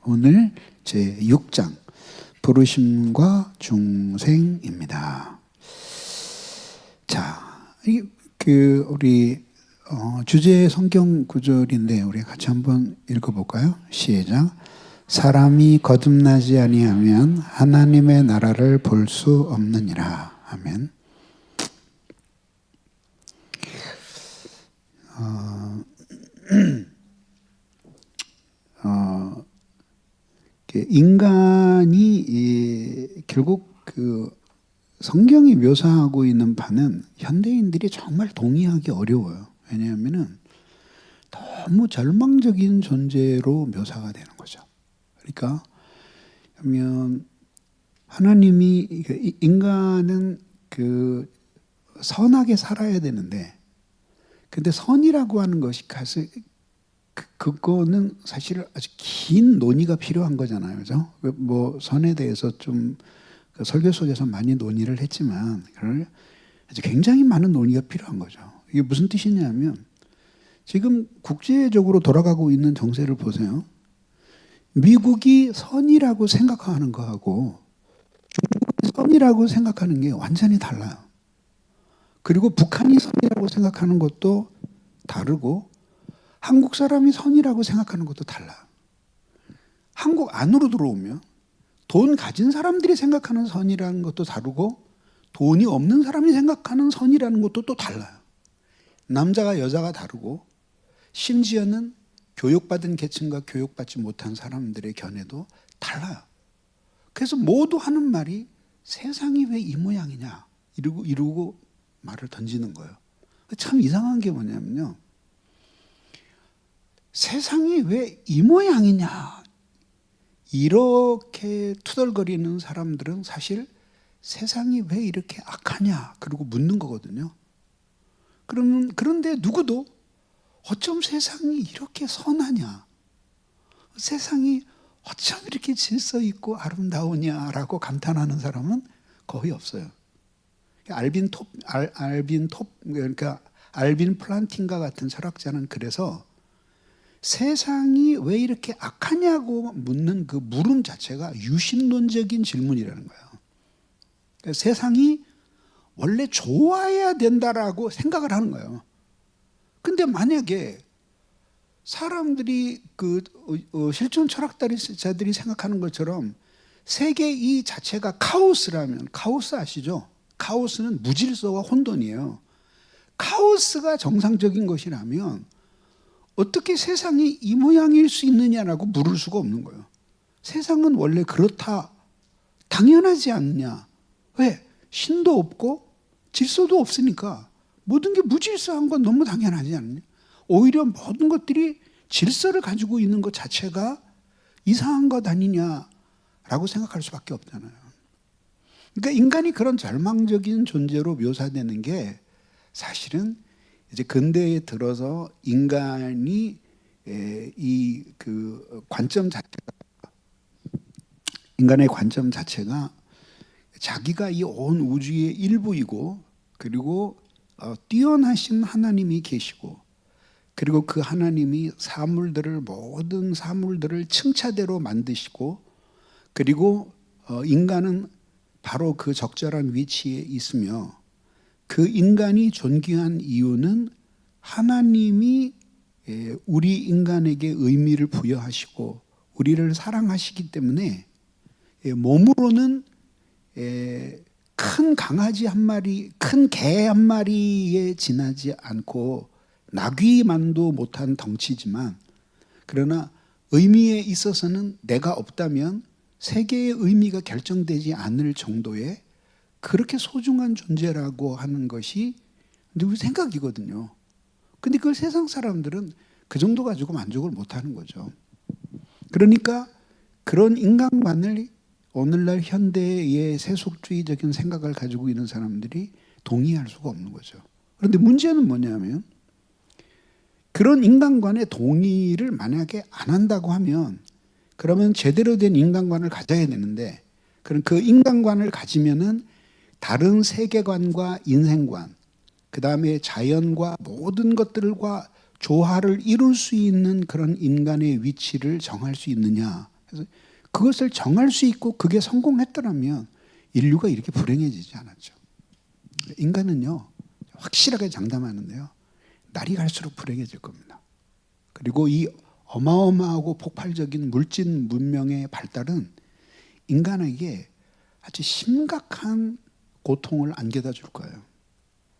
오늘 제 6장 부르심과 중생입니다. 자, 우리 주제 성경 구절인데 우리 같이 한번 읽어볼까요? 시작. 사람이 거듭나지 아니하면 하나님의 나라를 볼 수 없느니라. 아멘. 인간이 결국 성경이 묘사하고 있는 바는 현대인들이 정말 동의하기 어려워요. 왜냐하면은 너무 절망적인 존재로 묘사가 되는 거죠. 그러니까 그러면 하나님이 인간은 선하게 살아야 되는데, 근데 선이라고 하는 것이 그거는 사실 아주 긴 논의가 필요한 거잖아요, 그죠? 뭐 선에 대해서 좀 설교 속에서 많이 논의를 했지만, 아주 굉장히 많은 논의가 필요한 거죠. 이게 무슨 뜻이냐면, 지금 국제적으로 돌아가고 있는 정세를 보세요. 미국이 선이라고 생각하는 거하고 중국이 선이라고 생각하는 게 완전히 달라요. 그리고 북한이 선이라고 생각하는 것도 다르고, 한국 사람이 선이라고 생각하는 것도 달라요. 한국 안으로 들어오면 돈 가진 사람들이 생각하는 선이라는 것도 다르고, 돈이 없는 사람이 생각하는 선이라는 것도 또 달라요. 남자가 여자가 다르고, 심지어는 교육받은 계층과 교육받지 못한 사람들의 견해도 달라요. 그래서 모두 하는 말이 세상이 왜 이 모양이냐 이러고 말을 던지는 거예요. 참 이상한 게 뭐냐면요, 세상이 왜 이 모양이냐 이렇게 투덜거리는 사람들은 사실 세상이 왜 이렇게 악하냐 그러고 묻는 거거든요. 그런데 누구도 어쩜 세상이 이렇게 선하냐, 세상이 어쩜 이렇게 질서 있고 아름다우냐라고 감탄하는 사람은 거의 없어요. 알빈 플란팅가 같은 철학자는 그래서 세상이 왜 이렇게 악하냐고 묻는 그 물음 자체가 유신론적인 질문이라는 거예요. 그러니까 세상이 원래 좋아야 된다라고 생각을 하는 거예요. 근데 만약에 사람들이 실존 철학자들이 생각하는 것처럼 세계 이 자체가 카오스라면, 카오스 아시죠? 카오스는 무질서와 혼돈이에요. 카오스가 정상적인 것이라면 어떻게 세상이 이 모양일 수 있느냐라고 물을 수가 없는 거예요. 세상은 원래 그렇다, 당연하지 않냐. 왜? 신도 없고 질서도 없으니까 모든 게 무질서한 건 너무 당연하지 않냐. 오히려 모든 것들이 질서를 가지고 있는 것 자체가 이상한 것 아니냐라고 생각할 수밖에 없잖아요. 그러니까 인간이 그런 절망적인 존재로 묘사되는 게 사실은 이제 근대에 들어서 인간이 인간의 관점 자체가 자기가 이 온 우주의 일부이고, 그리고 뛰어나신 하나님이 계시고, 그리고 그 하나님이 모든 사물들을 층차대로 만드시고, 그리고 인간은 바로 그 적절한 위치에 있으며, 그 인간이 존귀한 이유는 하나님이 우리 인간에게 의미를 부여하시고 우리를 사랑하시기 때문에, 몸으로는 큰 강아지 한 마리, 큰 개 한 마리에 지나지 않고 나귀만도 못한 덩치지만, 그러나 의미에 있어서는 내가 없다면 세계의 의미가 결정되지 않을 정도의 그렇게 소중한 존재라고 하는 것이 누구 생각이거든요. 근데 그걸 세상 사람들은 그 정도 가지고 만족을 못하는 거죠. 그러니까 그런 인간관을 오늘날 현대의 세속주의적인 생각을 가지고 있는 사람들이 동의할 수가 없는 거죠. 그런데 문제는 뭐냐면, 그런 인간관의 동의를 만약에 안 한다고 하면, 그러면 제대로 된 인간관을 가져야 되는데, 그럼 그 인간관을 가지면은 다른 세계관과 인생관, 그 다음에 자연과 모든 것들과 조화를 이룰 수 있는 그런 인간의 위치를 정할 수 있느냐. 그래서 그것을 정할 수 있고 그게 성공했더라면 인류가 이렇게 불행해지지 않았죠. 인간은요, 확실하게 장담하는데요, 날이 갈수록 불행해질 겁니다. 그리고 이 어마어마하고 폭발적인 물질 문명의 발달은 인간에게 아주 심각한 고통을 안겨다 줄 거예요.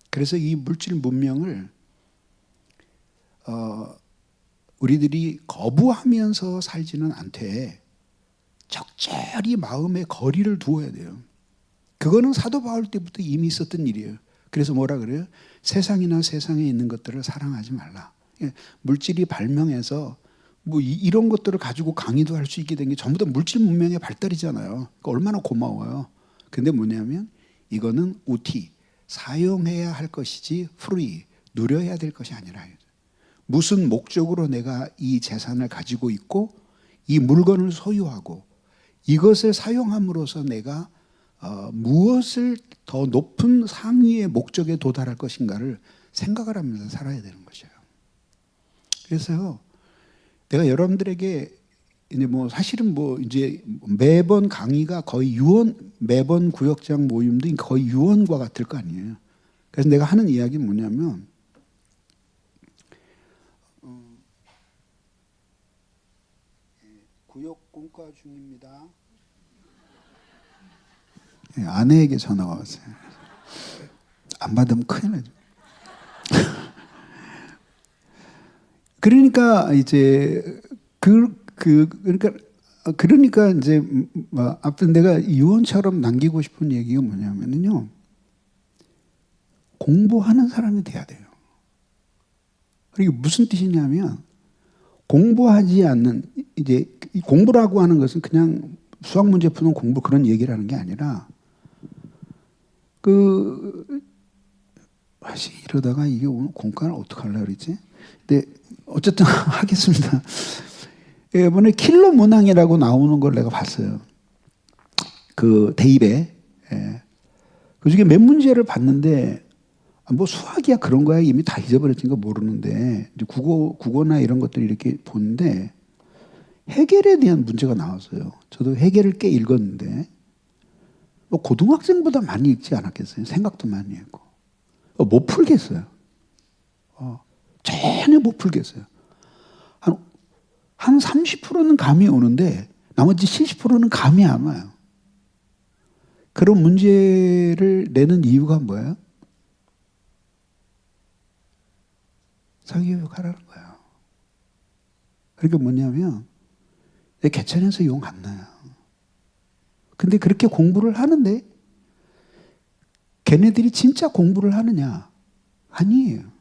그래서 이 물질 문명을 우리들이 거부하면서 살지는 않되 적절히 마음의 거리를 두어야 돼요. 그거는 사도 바울 때부터 이미 있었던 일이에요. 그래서 뭐라 그래요? 세상이나 세상에 있는 것들을 사랑하지 말라. 물질이 발명해서 뭐 이런 것들을 가지고 강의도 할 수 있게 된 게 전부 다 물질 문명의 발달이잖아요. 그러니까 얼마나 고마워요. 근데 뭐냐면 이거는 우티, 사용해야 할 것이지 free, 누려야 될 것이 아니라, 무슨 목적으로 내가 이 재산을 가지고 있고 이 물건을 소유하고 이것을 사용함으로써 내가 무엇을 더 높은 상위의 목적에 도달할 것인가를 생각을 하면서 살아야 되는 것이에요. 그래서 내가 여러분들에게 이제 뭐 사실은 뭐 이제 매번 강의가 거의 매번 구역장 모임도 거의 유언과 같을 거 아니에요. 그래서 내가 하는 이야기는 뭐냐면, 구역 공과 중입니다. 아내에게 전화가 왔어요. 안 받으면 큰일 나죠. 그러니까 이제 그러니까 이제 앞서 내가 유언처럼 남기고 싶은 얘기가 뭐냐면요, 공부하는 사람이 돼야 돼요. 이게 무슨 뜻이냐면, 공부하지 않는, 이제 공부라고 하는 것은 그냥 수학 문제 푸는 공부 그런 얘기를 하는 게 아니라, 이러다가 이게 오늘 공과를 어떡하려고 그랬지? 근데 어쨌든 하겠습니다. 이번에 킬러 문항이라고 나오는 걸 내가 봤어요. 그 대입에. 그 중에 몇 문제를 봤는데, 뭐 수학이야 그런 거야 이미 다 잊어버렸으니까 모르는데, 이제 국어나 이런 것들 이렇게 보는데 해겔에 대한 문제가 나왔어요. 저도 해겔을 꽤 읽었는데 뭐 고등학생보다 많이 읽지 않았겠어요. 생각도 많이 했고 못 풀겠어요. 전혀 못 풀겠어요. 한 30%는 감이 오는데 나머지 70%는 감이 안 와요. 그런 문제를 내는 이유가 뭐예요? 사교육하라는 거예요. 그러니까 뭐냐면 내 개천에서 용 안 나요. 근데 그렇게 공부를 하는데 걔네들이 진짜 공부를 하느냐? 아니에요.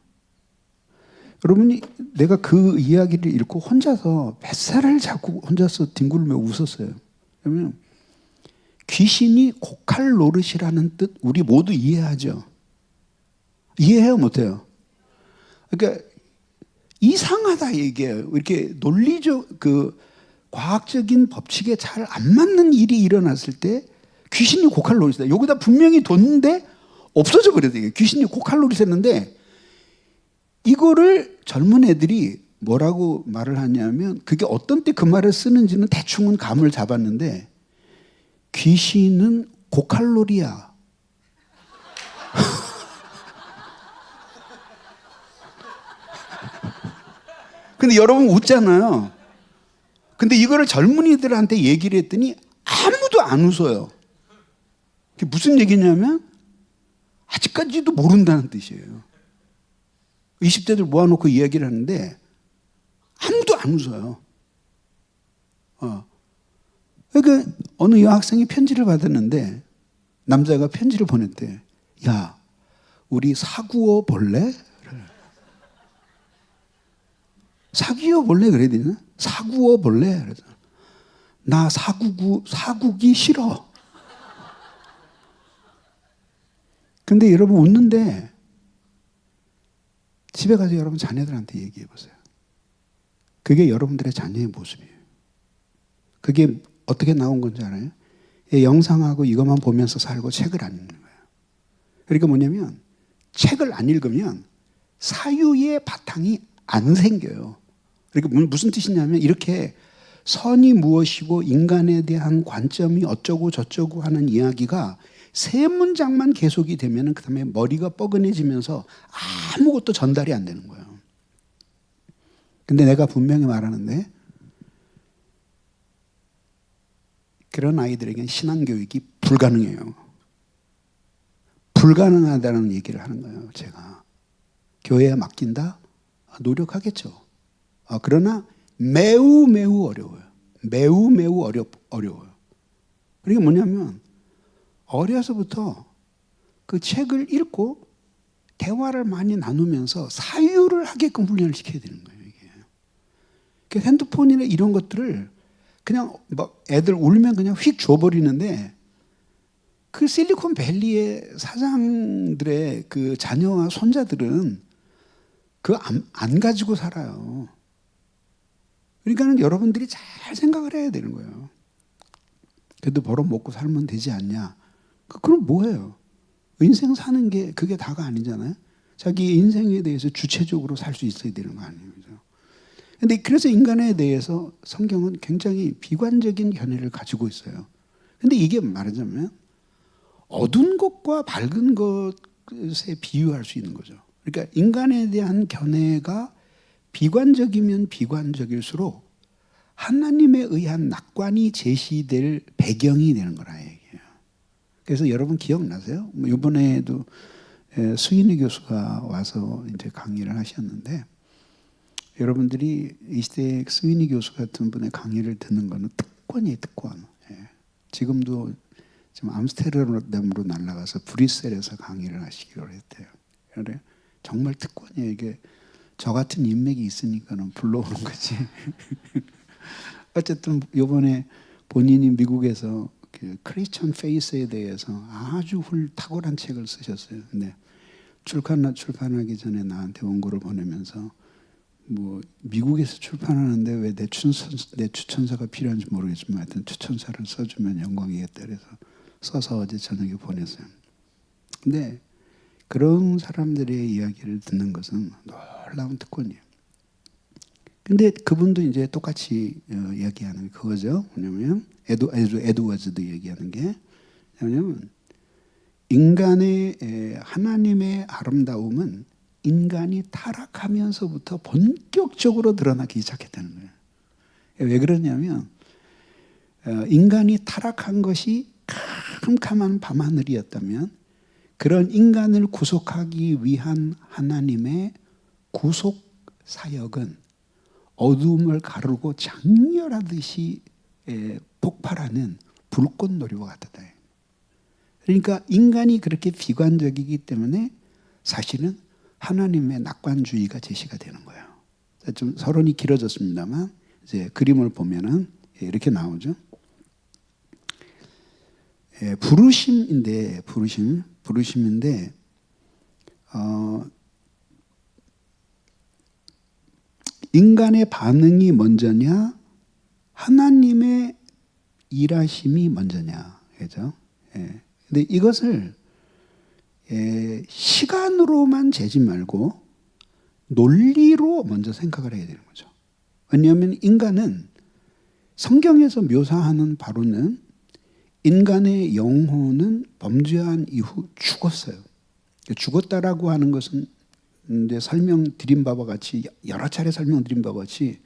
여러분이 내가 그 이야기를 읽고 혼자서 뱃살을 잡고 혼자서 뒹굴며 웃었어요. 그러면 귀신이 고칼 노릇이라는 뜻 우리 모두 이해하죠? 이해해요? 못해요? 그러니까 이상하다 이게 이렇게 논리적 과학적인 법칙에 잘 안 맞는 일이 일어났을 때 귀신이 고칼 노릇이다. 여기다 분명히 뒀는데 없어져 버려요. 귀신이 고칼 노릇했는데 이거를 젊은 애들이 뭐라고 말을 하냐면 그게 어떤 때 그 말을 쓰는지는 대충은 감을 잡았는데 귀신은 고칼로리야. 근데 여러분 웃잖아요. 근데 이거를 젊은이들한테 얘기를 했더니 아무도 안 웃어요. 그게 무슨 얘기냐면 아직까지도 모른다는 뜻이에요. 20대들 모아놓고 이야기를 하는데 아무도 안 웃어요. 그러니까 어느 여학생이 편지를 받았는데 남자가 편지를 보냈대. 야, 우리 사구어 볼래? 사귀어 볼래? 그래야 되나? 사구어 볼래? 그래서 나 사구기 싫어. 근데 여러분 웃는데 집에 가서 여러분 자녀들한테 얘기해 보세요. 그게 여러분들의 자녀의 모습이에요. 그게 어떻게 나온 건지 알아요? 영상하고 이것만 보면서 살고 책을 안 읽는 거예요. 그러니까 뭐냐면 책을 안 읽으면 사유의 바탕이 안 생겨요. 그러니까 무슨 뜻이냐면 이렇게 선이 무엇이고 인간에 대한 관점이 어쩌고 저쩌고 하는 이야기가 세 문장만 계속이 되면 그 다음에 머리가 뻐근해지면서 아무것도 전달이 안 되는 거예요. 근데 내가 분명히 말하는데 그런 아이들에게는 신앙교육이 불가능해요. 불가능하다는 얘기를 하는 거예요. 제가 교회에 맡긴다? 노력하겠죠. 그러나 매우 어려워요. 매우 어려워요. 그러니까 뭐냐면 어려서부터 그 책을 읽고 대화를 많이 나누면서 사유를 하게끔 훈련을 시켜야 되는 거예요. 이게. 그 핸드폰이나 이런 것들을 그냥 뭐 애들 울면 그냥 휙 줘버리는데 그 실리콘밸리의 사장들의 그 자녀와 손자들은 그거 안 가지고 살아요. 그러니까 여러분들이 잘 생각을 해야 되는 거예요. 그래도 벌어먹고 살면 되지 않냐. 그럼 뭐예요? 인생 사는 게 그게 다가 아니잖아요. 자기 인생에 대해서 주체적으로 살 수 있어야 되는 거 아니에요. 근데 그래서 인간에 대해서 성경은 굉장히 비관적인 견해를 가지고 있어요. 근데 이게 말하자면 어두운 것과 밝은 것에 비유할 수 있는 거죠. 그러니까 인간에 대한 견해가 비관적이면 비관적일수록 하나님에 의한 낙관이 제시될 배경이 되는 거라 얘기예요. 그래서 여러분 기억나세요? 이번에도 수인희 교수가 와서 이제 강의를 하셨는데 여러분들이 이 시대에 수인희 교수 같은 분의 강의를 듣는 거는 특권이에요, 특권. 지금도 지금 암스테르담으로 날아가서 브뤼셀에서 강의를 하시기로 했대요. 그래 정말 특권이에요. 이게 저 같은 인맥이 있으니까는 불러오는 거지. 어쨌든 이번에 본인이 미국에서 그 크리스천 페이스에 대해서 아주 탁월한 책을 쓰셨어요. 근데 출판하기 전에 나한테 원고를 보내면서 뭐 미국에서 출판하는데 왜 내 추천사가 필요한지 모르겠지만 하여튼 추천사를 써주면 영광이겠다 그래서 써서 어제 저녁에 보냈어요. 근데 그런 사람들의 이야기를 듣는 것은 놀라운 특권이에요. 근데 그분도 이제 똑같이 이야기하는 그거죠. 뭐냐면 에드워즈도 얘기하는 게 뭐냐면 인간의 하나님의 아름다움은 인간이 타락하면서부터 본격적으로 드러나기 시작했다는 거예요. 왜 그러냐면 인간이 타락한 것이 캄캄한 밤하늘이었다면 그런 인간을 구속하기 위한 하나님의 구속 사역은 어둠을 가르고 장렬하듯이 폭발하는 불꽃놀이와 같았다. 그러니까 인간이 그렇게 비관적이기 때문에 사실은 하나님의 낙관주의가 제시가 되는 거예요. 좀 서론이 길어졌습니다만 이제 그림을 보면은 이렇게 나오죠. 부르심인데 인간의 반응이 먼저냐 하나님의 일하심이 먼저냐 그죠? 근데 이것을 시간으로만 재지 말고 논리로 먼저 생각을 해야 되는 거죠. 왜냐하면 인간은 성경에서 묘사하는 바로는 인간의 영혼은 범죄한 이후 죽었어요. 죽었다라고 하는 것은 이제 설명드린 바와 같이 여러 차례 설명드린 바와 같이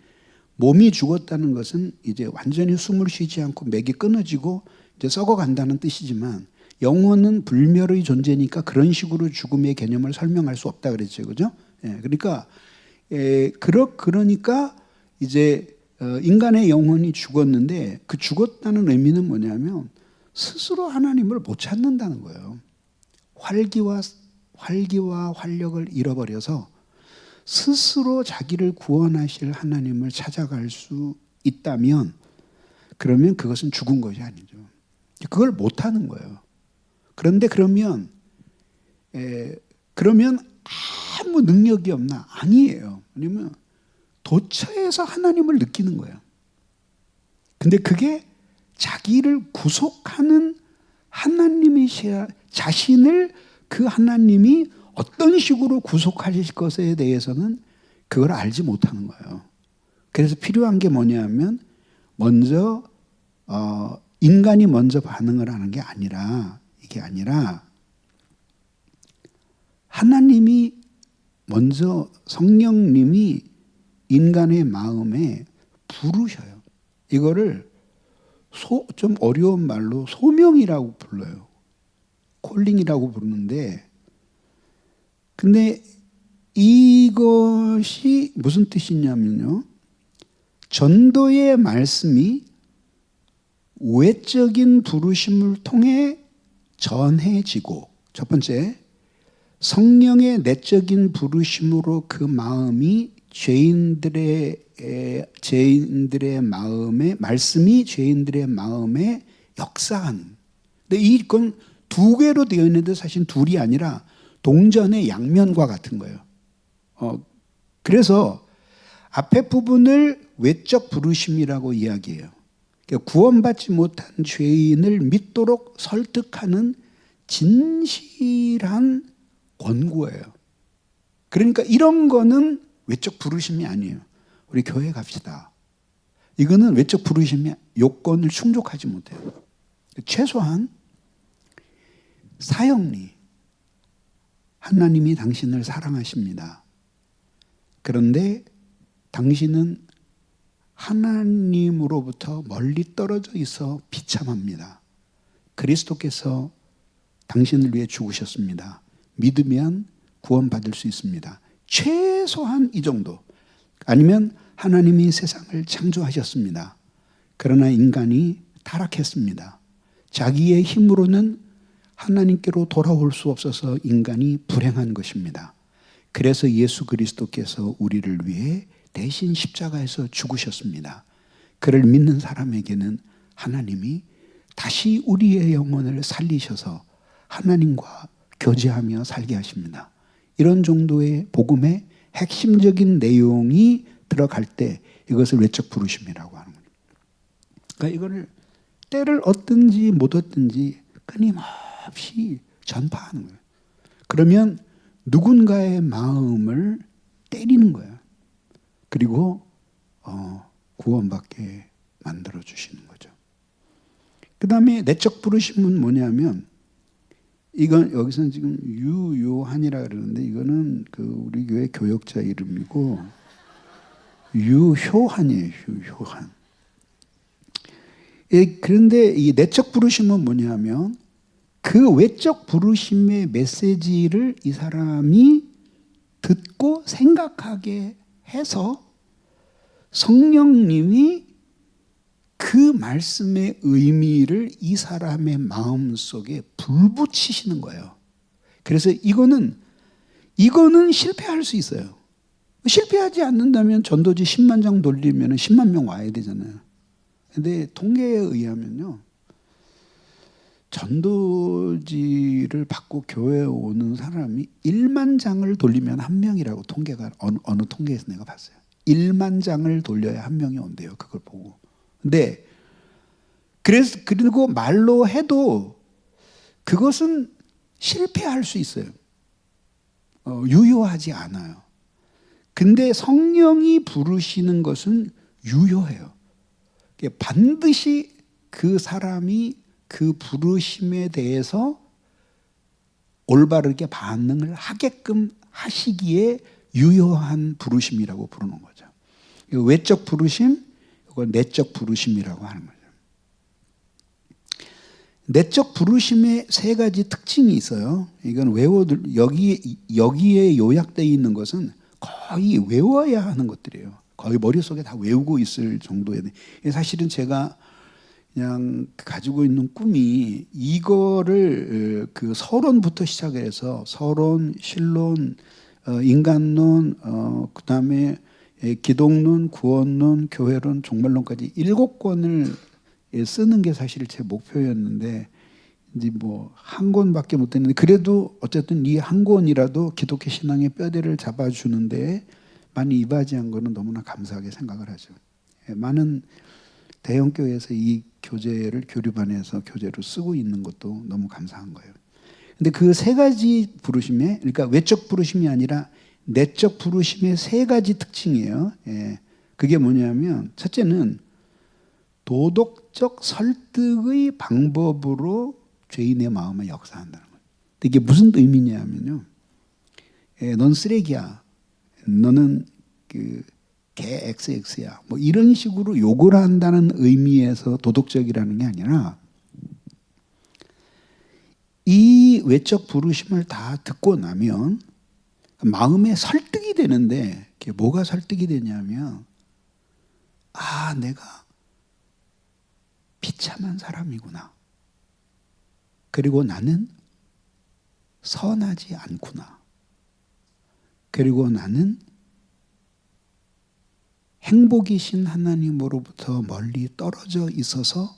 몸이 죽었다는 것은 이제 완전히 숨을 쉬지 않고 맥이 끊어지고 이제 썩어간다는 뜻이지만 영혼은 불멸의 존재니까 그런 식으로 죽음의 개념을 설명할 수 없다 그랬죠, 그죠? 그러니까 그러니까 이제 인간의 영혼이 죽었는데 그 죽었다는 의미는 뭐냐면 스스로 하나님을 못 찾는다는 거예요. 활기와 활력을 잃어버려서 스스로 자기를 구원하실 하나님을 찾아갈 수 있다면 그러면 그것은 죽은 것이 아니죠. 그걸 못하는 거예요. 그런데 그러면 아무 능력이 없나? 아니에요. 왜냐면 도처에서 하나님을 느끼는 거예요. 근데 그게 자기를 구속하는 하나님이시라 자신을 그 하나님이 어떤 식으로 구속하실 것에 대해서는 그걸 알지 못하는 거예요. 그래서 필요한 게 뭐냐면 먼저 인간이 먼저 반응을 하는 게 아니라, 이게 아니라 하나님이 먼저, 성령님이 인간의 마음에 부르셔요. 이거를 좀 어려운 말로 소명이라고 불러요. 콜링이라고 부르는데, 근데 이것이 무슨 뜻이냐면요, 전도의 말씀이 외적인 부르심을 통해 전해지고, 첫 번째, 성령의 내적인 부르심으로 그 마음이 죄인들의 마음에, 말씀이 죄인들의 마음에 역사하는. 근데 이건 두 개로 되어 있는데 사실 둘이 아니라 동전의 양면과 같은 거예요. 그래서 앞에 부분을 외적 부르심이라고 이야기해요. 그러니까 구원받지 못한 죄인을 믿도록 설득하는 진실한 권고예요. 그러니까 이런 거는 외적 부르심이 아니에요. 우리 교회 갑시다. 이거는 외적 부르심이 요건을 충족하지 못해요. 최소한 사형리, 하나님이 당신을 사랑하십니다. 그런데 당신은 하나님으로부터 멀리 떨어져 있어 비참합니다. 그리스도께서 당신을 위해 죽으셨습니다. 믿으면 구원받을 수 있습니다. 최소한 이 정도. 아니면 하나님이 세상을 창조하셨습니다. 그러나 인간이 타락했습니다. 자기의 힘으로는 하나님께로 돌아올 수 없어서 인간이 불행한 것입니다. 그래서 예수 그리스도께서 우리를 위해 대신 십자가에서 죽으셨습니다. 그를 믿는 사람에게는 하나님이 다시 우리의 영혼을 살리셔서 하나님과 교제하며 살게 하십니다. 이런 정도의 복음의 핵심적인 내용이 들어갈 때 이것을 외적 부르심이라고 하는 거예요. 그러니까 이거를 때를 얻든지 못 얻든지 끊임없이 전파하는 거예요. 그러면 누군가의 마음을 때리는 거예요. 그리고 구원받게 만들어 주시는 거죠. 그 다음에 내적 부르심은 뭐냐면, 이건 여기서는 지금 유요한이라 그러는데 이거는 그 우리 교회 교역자 이름이고 유효한이에요. 유효한. 그런데 이 내적 부르심은 뭐냐면 그 외적 부르심의 메시지를 이 사람이 듣고 생각하게 해서 성령님이 그 말씀의 의미를 이 사람의 마음속에 불붙이시는 거예요. 그래서 이거는 실패할 수 있어요. 실패하지 않는다면 전도지 10만 장 돌리면 10만 명 와야 되잖아요. 근데 통계에 의하면요, 전도지를 받고 교회에 오는 사람이 1만 장을 돌리면 한 명이라고 통계가 어느 통계에서 내가 봤어요. 1만 장을 돌려야 한 명이 온대요. 그걸 보고. 근데 그리고 말로 해도 그것은 실패할 수 있어요. 유효하지 않아요. 근데 성령이 부르시는 것은 유효해요. 반드시 그 사람이 그 부르심에 대해서 올바르게 반응을 하게끔 하시기에 유효한 부르심이라고 부르는 거죠. 외적 부르심, 이건 내적 부르심이라고 하는 거죠. 내적 부르심의 세 가지 특징이 있어요. 이건 여기에 요약되어 있는 것은 거의 외워야 하는 것들이에요. 거의 머릿속에 다 외우고 있을 정도의. 사실은 제가 그냥 가지고 있는 꿈이 이거를 그 서론부터 시작해서 서론, 신론, 인간론, 그 다음에 기독론, 구원론, 교회론, 종말론까지 7권을 쓰는 게 사실 제 목표였는데 이제 뭐 한 권밖에 못 됐는데, 그래도 어쨌든 이 한 권이라도 기독교 신앙의 뼈대를 잡아주는데 많이 이바지한 거는 너무나 감사하게 생각을 하죠. 많은 대형 교회에서 이 교재를 교류반에서 교재로 쓰고 있는 것도 너무 감사한 거예요. 근데 그 세 가지 부르심에, 그러니까 외적 부르심이 아니라 내적 부르심의 세 가지 특징이에요. 예. 그게 뭐냐면 첫째는 도덕적 설득의 방법으로 죄인의 마음을 역사한다는 거예요. 이게 무슨 의미냐면요. 예, 넌 쓰레기야. 너는 개 XX야. 뭐 이런 식으로 욕을 한다는 의미에서 도덕적이라는 게 아니라 이 외적 부르심을 다 듣고 나면 마음에 설득이 되는데 그게 뭐가 설득이 되냐면 아, 내가 비참한 사람이구나. 그리고 나는 선하지 않구나. 그리고 나는 행복이신 하나님으로부터 멀리 떨어져 있어서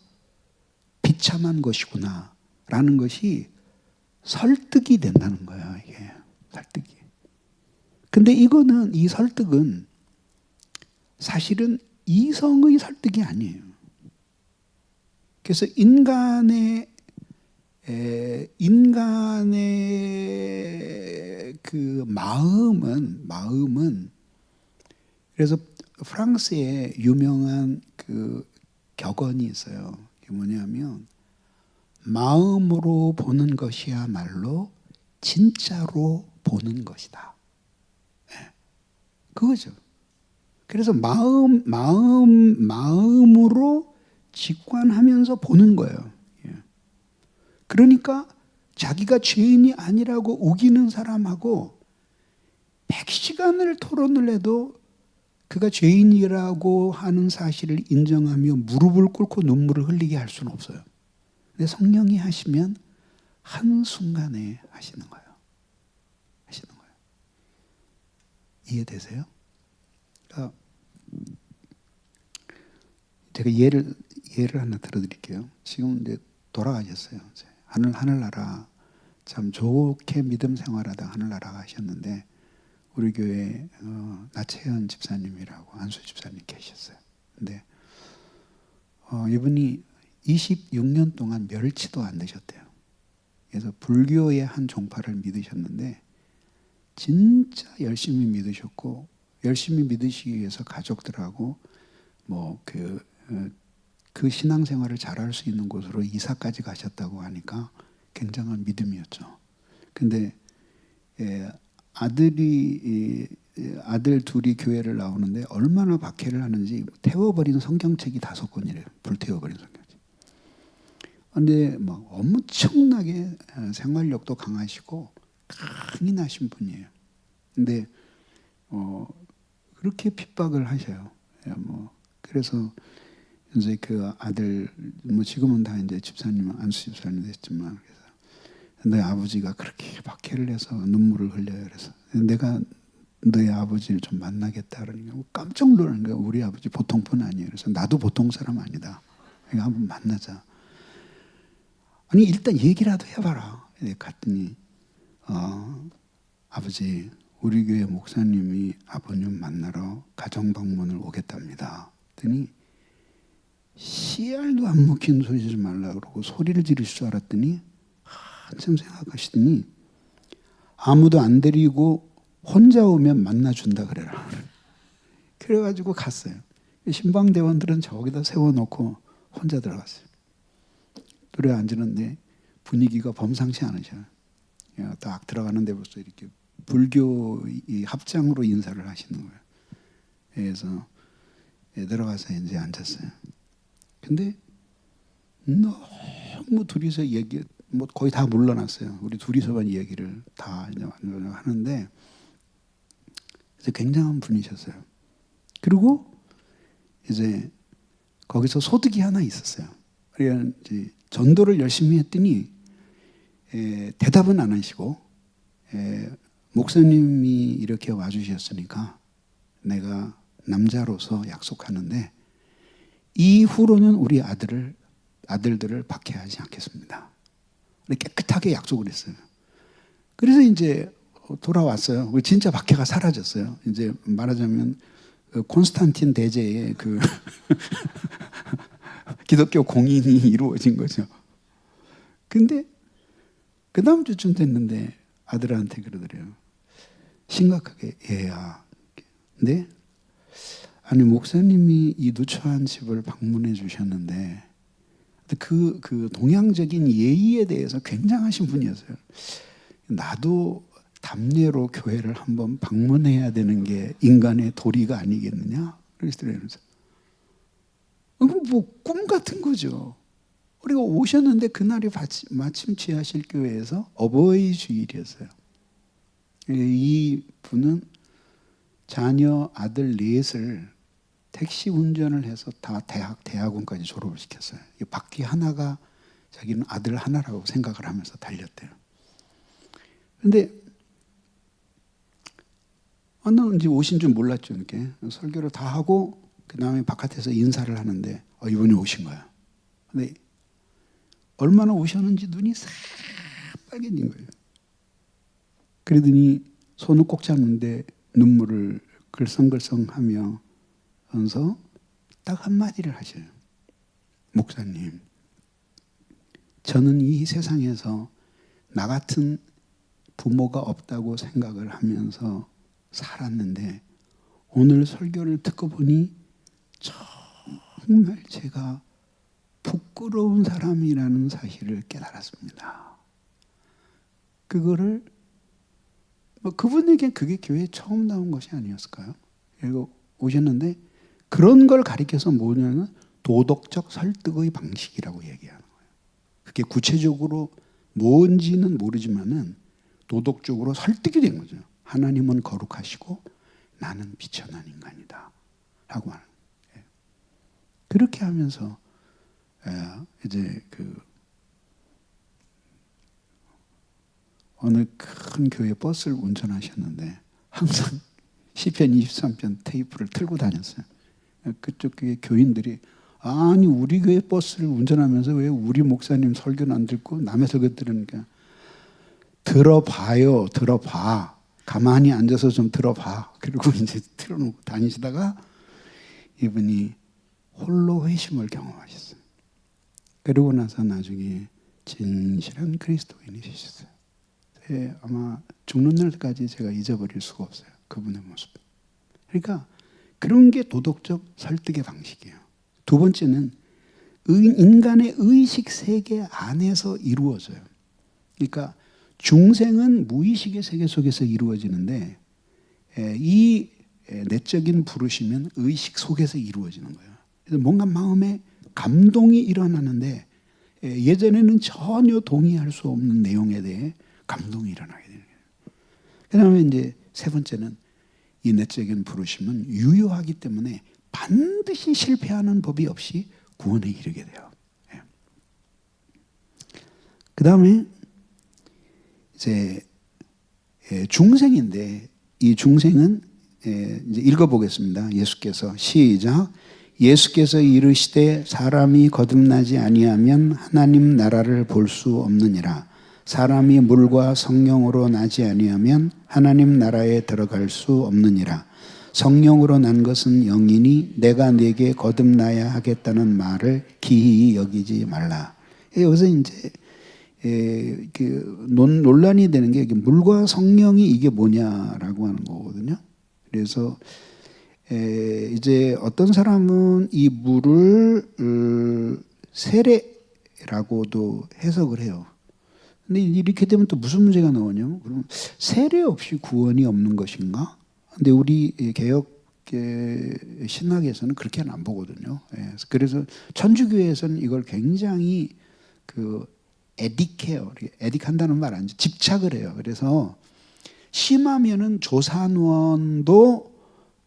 비참한 것이구나 라는 것이 설득이 된다는 거예요. 이게 설득이. 근데 이 설득은 사실은 이성의 설득이 아니에요. 그래서 인간의 그 마음은 그래서 프랑스에 유명한 그 격언이 있어요. 그게 뭐냐면 마음으로 보는 것이야말로 진짜로 보는 것이다. 네. 그거죠. 그래서 마음으로 직관하면서 보는 거예요. 그러니까 자기가 죄인이 아니라고 우기는 사람하고 100시간을 토론을 해도 그가 죄인이라고 하는 사실을 인정하며 무릎을 꿇고 눈물을 흘리게 할 수는 없어요. 근데 성령이 하시면 한순간에 하시는 거예요. 하시는 거예요. 이해되세요? 그러니까 제가 예를 하나 들어드릴게요. 지금 이제 돌아가셨어요. 하늘나라 참 좋게 믿음 생활하다 하늘나라 가셨는데 우리 교회 나채현 집사님이라고 안수 집사님 계셨어요. 근데 이분이 26년 동안 멸치도 안 드셨대요. 그래서 불교의 한 종파를 믿으셨는데 진짜 열심히 믿으셨고 열심히 믿으시기 위해서 가족들하고 뭐 그 신앙생활을 잘할 수 있는 곳으로 이사까지 가셨다고 하니까 굉장한 믿음이었죠. 근데 아들 둘이 교회를 나오는데 얼마나 박해를 하는지 태워버린 성경책이 5권이래요. 불태워버린 성경책. 근데 막 엄청나게 생활력도 강하시고 강인하신 분이에요. 근데 그렇게 핍박을 하셔요. 그래서 이제 그 아들 뭐 지금은 다 이제 집사님 안수 집사님 됐지만 그래서 너희 아버지가 그렇게 박해를 해서 눈물을 흘려요. 그래서 내가 너희 아버지를 좀 만나겠다 그러니까 깜짝 놀라는 거예요. 우리 아버지 보통 분 아니에요. 그래서 나도 보통 사람 아니다. 그러니까 한번 만나자. 아니 일단 얘기라도 해봐라. 갔더니 아버지 우리 교회 목사님이 아버님 만나러 가정 방문을 오겠답니다. 그랬더니 씨알도 안 먹힌 소리 지 말라 그러고 소리를 지르실 줄 알았더니 한참 생각하시더니 아무도 안 데리고 혼자 오면 만나준다 그래라. 그래가지고 갔어요. 신방대원들은 저기다 세워놓고 혼자 들어갔어요. 들어 앉았는데 분위기가 범상치 않으셔요. 딱 들어가는데 벌써 이렇게 불교 합장으로 인사를 하시는 거예요. 그래서 들어가서 이제 앉았어요. 근데 너무 둘이서 뭐 거의 다 물러났어요. 우리 둘이서만 얘기를 다 하는데 그래서 굉장한 분이셨어요. 그리고 이제 거기서 소득이 하나 있었어요. 그러니까 이제 전도를 열심히 했더니 대답은 안 하시고 목사님이 이렇게 와주셨으니까 내가 남자로서 약속하는데 이후로는 우리 아들들을 박해하지 않겠습니다. 깨끗하게 약속을 했어요. 그래서 이제 돌아왔어요. 진짜 박해가 사라졌어요. 이제 말하자면 콘스탄틴 대제의 그 기독교 공인이 이루어진 거죠. 근데 그 다음 주쯤 됐는데 아들한테 그러더래요. 심각하게 얘야. 근데 아니 목사님이 이 누추한 집을 방문해 주셨는데 그 동양적인 예의에 대해서 굉장하신 분이었어요. 나도 답례로 교회를 한번 방문해야 되는 게 인간의 도리가 아니겠느냐? 그러시더라고요. 뭐 꿈 같은 거죠. 우리가 오셨는데 그날이 마침 지하실 교회에서 어버이 주일이었어요. 이 분은 자녀 아들 넷을 택시 운전을 해서 다 대학원까지 졸업을 시켰어요. 이 바퀴 하나가 자기는 아들 하나라고 생각을 하면서 달렸대요. 근데 나는 이제 오신 줄 몰랐죠. 이렇게 설교를 다 하고 그 다음에 바깥에서 인사를 하는데 이분이 오신 거야. 근데 얼마나 오셨는지 눈이 새빨개진 거예요. 그러더니 손을 꼭 잡는데 눈물을 글썽글썽하며 하면서 딱 한마디를 하셔요. 목사님, 저는 이 세상에서 나 같은 부모가 없다고 생각을 하면서 살았는데 오늘 설교를 듣고 보니 정말 제가 부끄러운 사람이라는 사실을 깨달았습니다. 그거를 그분에겐 그게 교회에 처음 나온 것이 아니었을까요? 그리고 오셨는데 그런 걸 가리켜서 뭐냐면 도덕적 설득의 방식이라고 얘기하는 거예요. 그게 구체적으로 뭔지는 모르지만은 도덕적으로 설득이 된 거죠. 하나님은 거룩하시고 나는 비천한 인간이다 라고 하는 거예요. 그렇게 하면서 이제 어느 큰 교회 버스를 운전하셨는데 항상 시편 23편 테이프를 틀고 다녔어요. 그쪽 교회 교인들이 아니 우리 교회 버스를 운전하면서 왜 우리 목사님 설교는 안 듣고 남의 설교 들으니까 들어봐요. 들어봐. 가만히 앉아서 좀 들어봐. 그리고 이제 틀어놓고 다니시다가 이분이 홀로 회심을 경험하셨어요. 그러고 나서 나중에 진실한 그리스도인이 되셨어요. 아마 죽는 날까지 제가 잊어버릴 수가 없어요. 그분의 모습. 그러니까 그런 게 도덕적 설득의 방식이에요. 두 번째는 인간의 의식 세계 안에서 이루어져요. 그러니까 중생은 무의식의 세계 속에서 이루어지는데 이 내적인 부르심은 의식 속에서 이루어지는 거예요. 그래서 뭔가 마음에 감동이 일어나는데 예전에는 전혀 동의할 수 없는 내용에 대해 감동이 일어나게 되는 거예요. 그 다음에 이제 세 번째는 이 내적인 부르심은 유효하기 때문에 반드시 실패하는 법이 없이 구원에 이르게 돼요. 그 다음에 이제 중생인데 이 중생은 이제 읽어보겠습니다. 예수께서 시작. 예수께서 이르시되 사람이 거듭나지 아니하면 하나님 나라를 볼 수 없느니라. 사람이 물과 성령으로 나지 아니하면 하나님 나라에 들어갈 수 없느니라. 성령으로 난 것은 영이니 내가 네게 거듭나야 하겠다는 말을 기히 여기지 말라. 여기서 이제 논란이 되는 게 물과 성령이 이게 뭐냐라고 하는 거거든요. 그래서 이제 어떤 사람은 이 물을 세례라고도 해석을 해요. 근데 이렇게 되면 또 무슨 문제가 나오냐면 그럼 세례 없이 구원이 없는 것인가? 근데 우리 개혁 신학에서는 그렇게는 안 보거든요. 그래서 천주교에서는 이걸 굉장히 에딕해요. 에딕한다는 말 아니죠. 집착을 해요. 그래서 심하면은 조산원도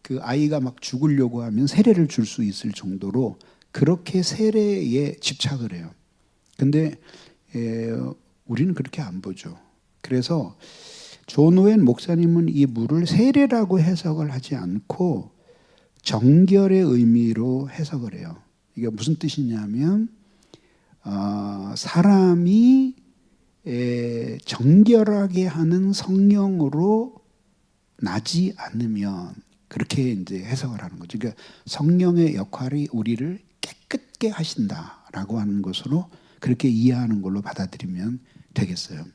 그 아이가 막 죽으려고 하면 세례를 줄 수 있을 정도로 그렇게 세례에 집착을 해요. 근데 우리는 그렇게 안 보죠. 그래서 존 오웬 목사님은 이 물을 세례라고 해석을 하지 않고 정결의 의미로 해석을 해요. 이게 무슨 뜻이냐면 사람이 정결하게 하는 성령으로 나지 않으면 그렇게 이제 해석을 하는 거죠. 그러니까 성령의 역할이 우리를 깨끗게 하신다라고 하는 것으로 그렇게 이해하는 걸로 받아들이면 되겠어요.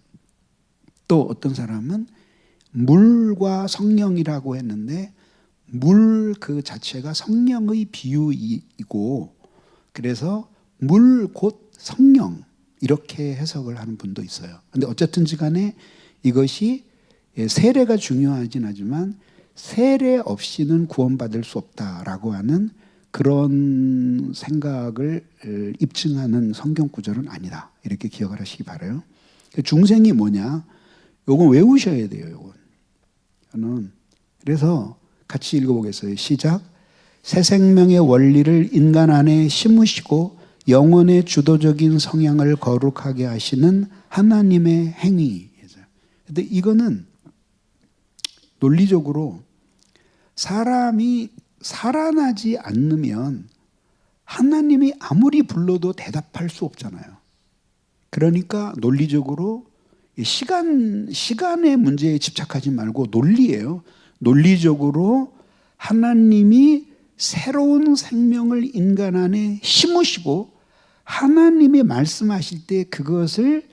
또 어떤 사람은 물과 성령이라고 했는데 물 그 자체가 성령의 비유이고 그래서 물 곧 성령 이렇게 해석을 하는 분도 있어요. 근데 어쨌든지 간에 이것이 세례가 중요하진 하지만 세례 없이는 구원받을 수 없다라고 하는 그런 생각을 입증하는 성경 구절은 아니다. 이렇게 기억을 하시기 바라요. 중생이 뭐냐? 요건 외우셔야 돼요. 요건. 저는 그래서 같이 읽어보겠어요. 시작. 새 생명의 원리를 인간 안에 심으시고 영혼의 주도적인 성향을 거룩하게 하시는 하나님의 행위. 근데 이거는 논리적으로 사람이 살아나지 않으면 하나님이 아무리 불러도 대답할 수 없잖아요. 그러니까 논리적으로 시간의 문제에 집착하지 말고 논리예요. 논리적으로 하나님이 새로운 생명을 인간 안에 심으시고 하나님이 말씀하실 때 그것을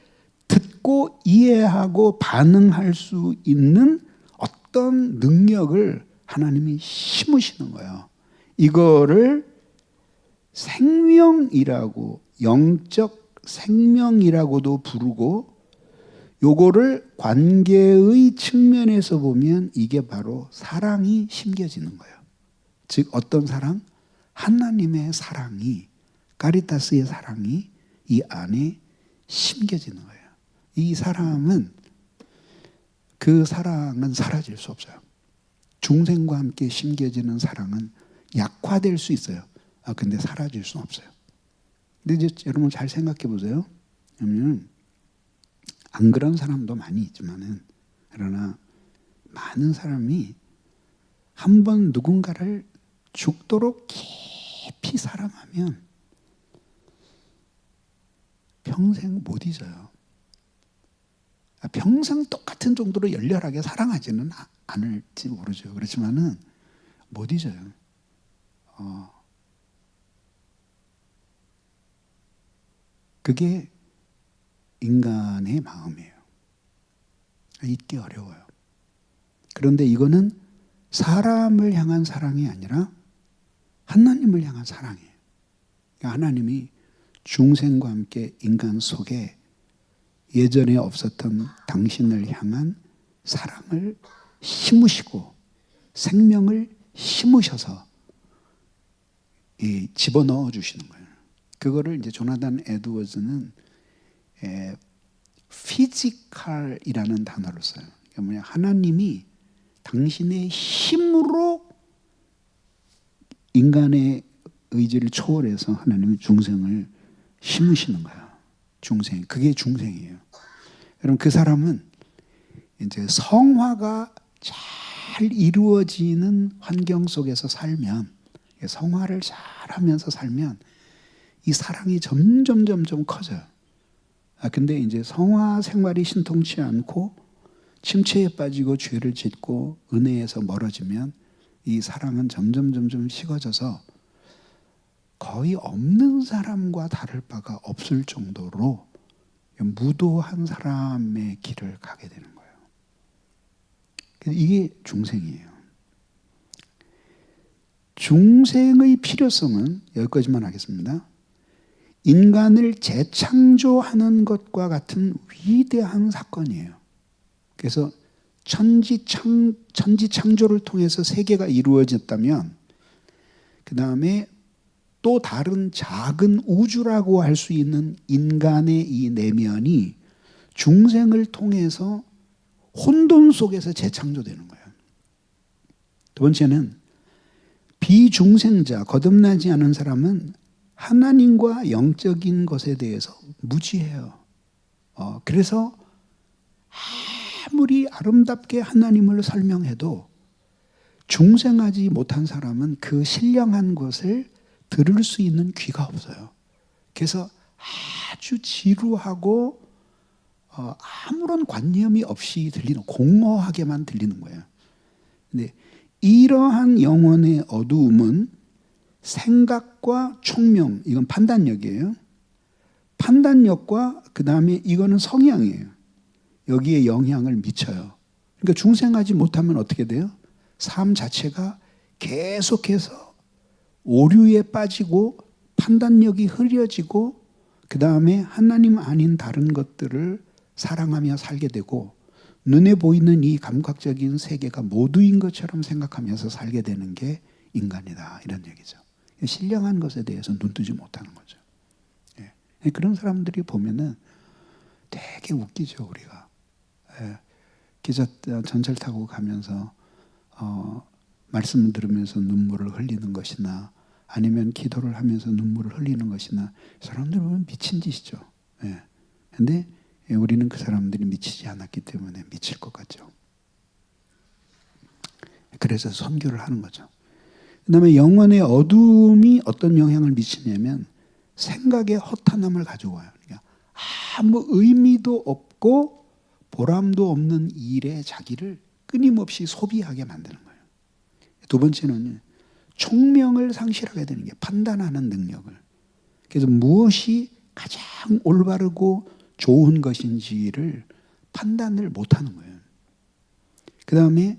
듣고 이해하고 반응할 수 있는 어떤 능력을 하나님이 심으시는 거예요. 이거를 생명이라고, 영적 생명이라고도 부르고, 요거를 관계의 측면에서 보면 이게 바로 사랑이 심겨지는 거예요. 즉 어떤 사랑? 하나님의 사랑이, 카리타스의 사랑이 이 안에 심겨지는 거예요. 이 사랑은, 그 사랑은 사라질 수 없어요. 중생과 함께 심겨지는 사랑은 약화될 수 있어요. 근데 사라질 수는 없어요. 근데 이제 여러분 잘 생각해 보세요. 그러면 안 그런 사람도 많이 있지만은, 그러나 많은 사람이 한번 누군가를 죽도록 깊이 사랑하면 평생 못 잊어요. 평생 똑같은 정도로 열렬하게 사랑하지는 않을지 모르죠. 그렇지만은 못 잊어요. 그게 인간의 마음이에요. 잊기 어려워요. 그런데 이거는 사람을 향한 사랑이 아니라 하나님을 향한 사랑이에요. 그러니까 하나님이 중생과 함께 인간 속에 예전에 없었던 당신을 향한 사랑을 심으시고 생명을 심으셔서 집어넣어 주시는 거예요. 그거를 이제 조나단 에드워즈는 피지컬이라는 단어를 써요. 그러니까 뭐냐, 하나님이 당신의 힘으로 인간의 의지를 초월해서 하나님이 중생을 심으시는 거예요. 중생, 그게 중생이에요. 여러분 그 사람은 이제 성화가 잘 이루어지는 환경 속에서 살면, 성화를 잘 하면서 살면 이 사랑이 점점 커져요. 근데 이제 성화 생활이 신통치 않고 침체에 빠지고 죄를 짓고 은혜에서 멀어지면 이 사랑은 점점 식어져서 거의 없는 사람과 다를 바가 없을 정도로 무도한 사람의 길을 가게 되는 거예요. 이게 중생이에요. 중생의 필요성은 여기까지만 하겠습니다. 인간을 재창조하는 것과 같은 위대한 사건이에요. 그래서 천지창조를 통해서 세계가 이루어졌다면 그 다음에 또 다른 작은 우주라고 할 수 있는 인간의 이 내면이 중생을 통해서 혼돈 속에서 재창조되는 거예요. 두 번째는 비중생자, 거듭나지 않은 사람은 하나님과 영적인 것에 대해서 무지해요. 그래서 아무리 아름답게 하나님을 설명해도 중생하지 못한 사람은 그 신령한 것을 들을 수 있는 귀가 없어요. 그래서 아주 지루하고 아무런 관념이 없이 들리는, 공허하게만 들리는 거예요. 근데 이러한 영혼의 어두움은 생각과 총명, 이건 판단력이에요. 판단력과 그 다음에 이거는 성향이에요. 여기에 영향을 미쳐요. 그러니까 중생하지 못하면 어떻게 돼요? 삶 자체가 계속해서 오류에 빠지고 판단력이 흐려지고 그 다음에 하나님 아닌 다른 것들을 사랑하며 살게 되고 눈에 보이는 이 감각적인 세계가 모두인 것처럼 생각하면서 살게 되는 게 인간이다, 이런 얘기죠. 신령한 것에 대해서 눈뜨지 못하는 거죠. 예. 그런 사람들이 보면은 되게 웃기죠, 우리가. 예. 기차 전철 타고 가면서 말씀을 들으면서 눈물을 흘리는 것이나 아니면 기도를 하면서 눈물을 흘리는 것이나 사람들 보면 미친 짓이죠. 예. 근데 우리는 그 사람들이 미치지 않았기 때문에 미칠 것 같죠. 그래서 선교를 하는 거죠. 그 다음에 영혼의 어둠이 어떤 영향을 미치냐면 생각의 허탄함을 가져와요. 그러니까 아무 의미도 없고 보람도 없는 일에 자기를 끊임없이 소비하게 만드는 거예요. 두 번째는 총명을 상실하게 되는 게 판단하는 능력을. 그래서 무엇이 가장 올바르고 좋은 것인지를 판단을 못하는 거예요. 그 다음에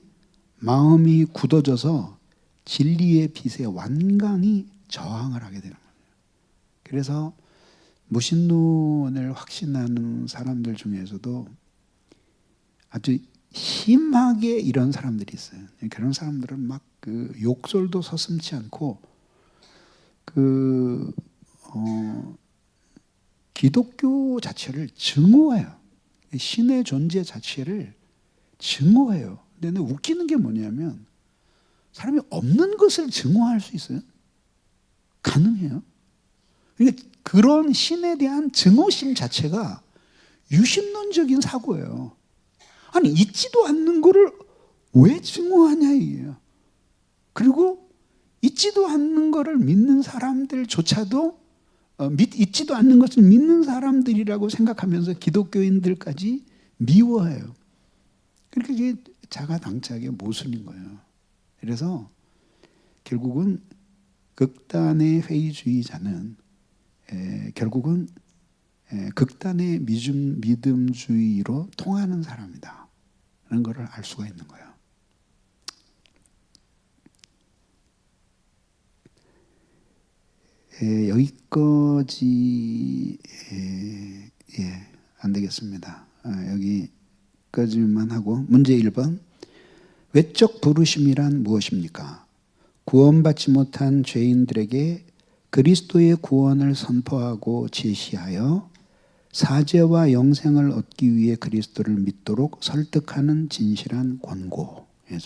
마음이 굳어져서 진리의 빛에 완강히 저항을 하게 되는 거예요. 그래서 무신론을 확신하는 사람들 중에서도 아주 심하게 이런 사람들이 있어요. 그런 사람들은 막 그 욕설도 서슴지 않고 기독교 자체를 증오해요. 신의 존재 자체를 증오해요. 근데 웃기는 게 뭐냐면 사람이 없는 것을 증오할 수 있어요? 가능해요. 그러니까 그런 신에 대한 증오심 자체가 유신론적인 사고예요. 아니 있지도 않는 거를 왜 증오하냐 이게요. 그리고 있지도 않는 거를 믿는 사람들조차도 있지도 않는 것을 믿는 사람들이라고 생각하면서 기독교인들까지 미워해요. 그러니까 이게 자가당착의 모순인 거예요. 그래서 결국은 극단의 회의주의자는 결국은 극단의 믿음주의로 통하는 사람이다 라는 것을 알 수가 있는 거예요. 여기까지 안 되겠습니다. 여기까지만 하고 문제 1번. 외적 부르심이란 무엇입니까? 구원받지 못한 죄인들에게 그리스도의 구원을 선포하고 제시하여 사죄와 영생을 얻기 위해 그리스도를 믿도록 설득하는 진실한 권고예요.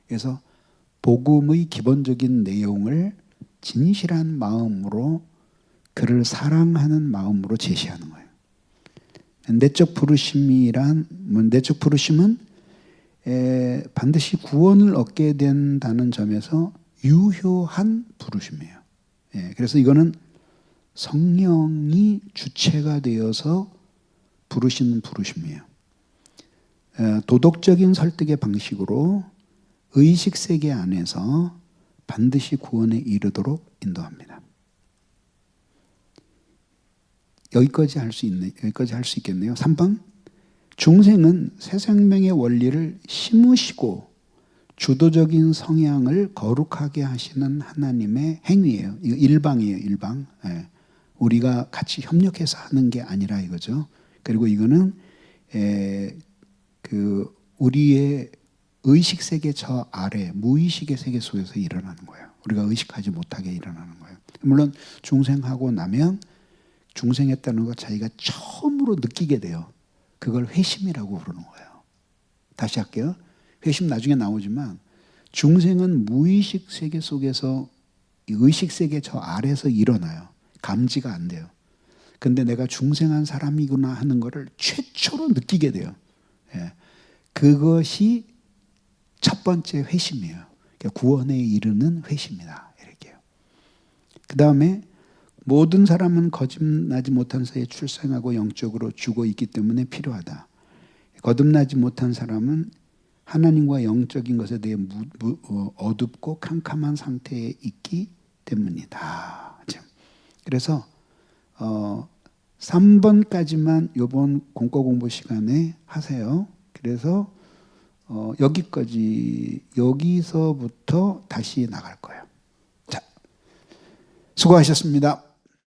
그래서 복음의 기본적인 내용을 진실한 마음으로 그를 사랑하는 마음으로 제시하는 거예요. 내적 부르심은 반드시 구원을 얻게 된다는 점에서 유효한 부르심이에요. 그래서 이거는 성령이 주체가 되어서 부르시는 부르심이에요. 도덕적인 설득의 방식으로 의식 세계 안에서 반드시 구원에 이르도록 인도합니다. 여기까지 할 수 있겠네요. 3번. 중생은 새 생명의 원리를 심으시고 주도적인 성향을 거룩하게 하시는 하나님의 행위예요. 이거 일방이에요, 일방. 우리가 같이 협력해서 하는 게 아니라 이거죠. 그리고 이거는 우리의 의식 세계 저 아래 무의식의 세계 속에서 일어나는 거예요. 우리가 의식하지 못하게 일어나는 거예요. 물론 중생하고 나면 중생했다는 것 자기가 처음으로 느끼게 돼요. 그걸 회심이라고 부르는 거예요. 다시 할게요. 회심 나중에 나오지만 중생은 무의식 세계 속에서 의식 세계 저 아래에서 일어나요. 감지가 안 돼요. 근데 내가 중생한 사람이구나 하는 것을 최초로 느끼게 돼요. 그것이 첫 번째 회심이에요. 그러니까 구원에 이르는 회심이다. 이렇게요. 그 다음에 모든 사람은 거듭나지 못한 사이에 출생하고 영적으로 죽어 있기 때문에 필요하다. 거듭나지 못한 사람은 하나님과 영적인 것에 대해 어둡고 캄캄한 상태에 있기 때문이다. 그래서 3번까지만 이번 공과 공부 시간에 하세요. 그래서 여기서부터 다시 나갈 거예요. 자, 수고하셨습니다.